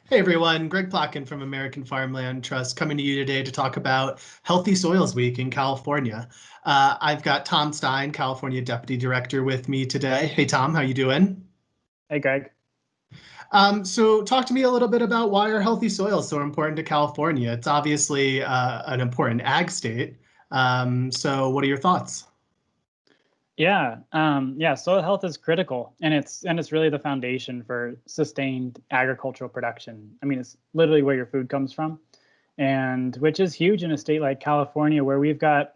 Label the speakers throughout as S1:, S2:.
S1: Hey everyone, Greg Plotkin from American Farmland Trust coming to you today to talk about Healthy Soils Week in California. I've got Tom Stein, California Deputy Director, with me today. Hey Tom, how you doing?
S2: Hey, Greg.
S1: So talk to me a little bit about why are healthy soils so important to California? It's obviously an important ag state. So what are your thoughts?
S2: Yeah, soil health is critical, and it's really the foundation for sustained agricultural production. I mean, it's literally where your food comes from, and which is huge in a state like California, where we've got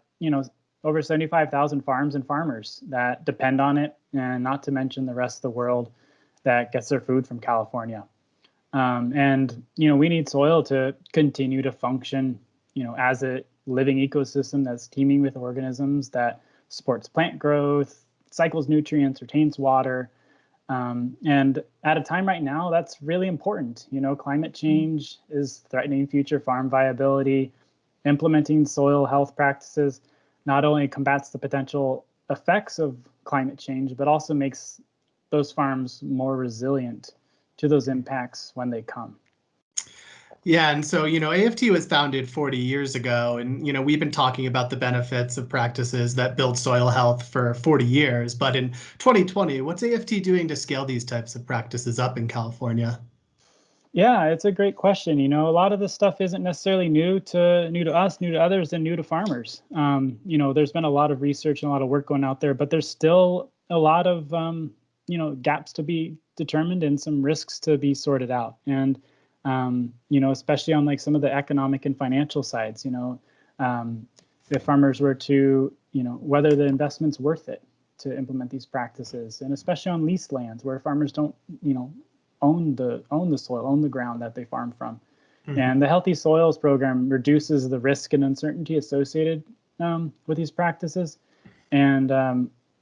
S2: over 75,000 farms and farmers that depend on it, and not to mention the rest of the world that gets their food from California. And we need soil to continue to function, as a living ecosystem that's teeming with organisms that supports plant growth, cycles nutrients, retains water. And at a time right now, that's really important. Climate change is threatening future farm viability. Implementing soil health practices not only combats the potential effects of climate change, but also makes those farms more resilient to those impacts when they come.
S1: Yeah, and so, AFT was founded 40 years ago, and, we've been talking about the benefits of practices that build soil health for 40 years. But in 2020, what's AFT doing to scale these types of practices up in California?
S2: Yeah, it's a great question. A lot of this stuff isn't necessarily new to us, new to others, and new to farmers. There's been a lot of research and a lot of work going out there, but there's still a lot of gaps to be determined and some risks to be sorted out. And especially on like some of the economic and financial sides, if farmers were to, whether the investment's worth it to implement these practices, and especially on leased lands where farmers don't, own the soil, own the ground that they farm from. And the Healthy Soils program reduces the risk and uncertainty associated with these practices. And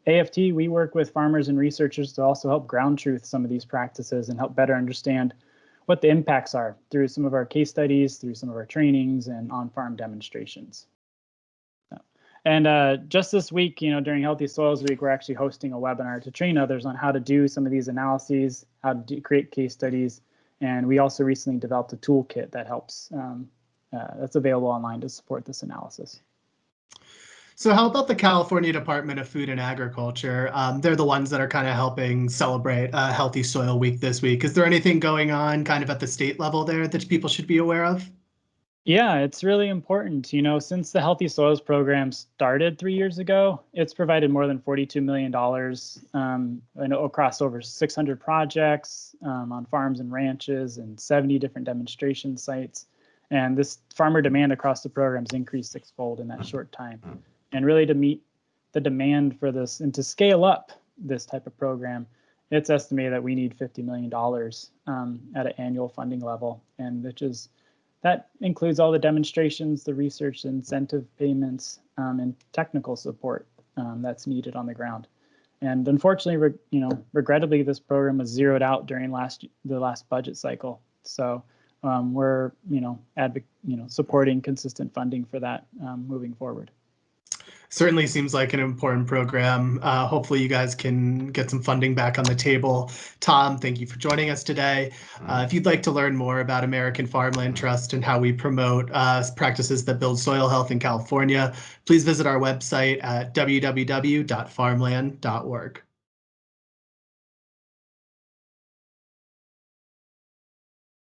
S2: AFT, we work with farmers and researchers to also help ground truth some of these practices and help better understand what the impacts are through some of our case studies, through some of our trainings and on-farm demonstrations. And just this week, during Healthy Soils Week, we're actually hosting a webinar to train others on how to do some of these analyses, how to create case studies. And we also recently developed a toolkit that helps, that's available online to support this analysis.
S1: So how about the California Department of Food and Agriculture? They're the ones that are kind of helping celebrate Healthy Soil Week this week. Is there anything going on kind of at the state level there that people should be aware of?
S2: Yeah, it's really important. Since the Healthy Soils program started 3 years ago, it's provided more than $42 million across over 600 projects on farms and ranches and 70 different demonstration sites. And this farmer demand across the program has increased sixfold in that short time. And really to meet the demand for this and to scale up this type of program, it's estimated that we need $50 million at an annual funding level, and that includes all the demonstrations, the research, incentive payments, and technical support that's needed on the ground. And unfortunately, regrettably, this program was zeroed out during the last budget cycle. So we're supporting consistent funding for that moving forward.
S1: Certainly seems like an important program. Hopefully you guys can get some funding back on the table. Tom, thank you for joining us today. If you'd like to learn more about American Farmland Trust and how we promote practices that build soil health in California, please visit our website at www.farmland.org.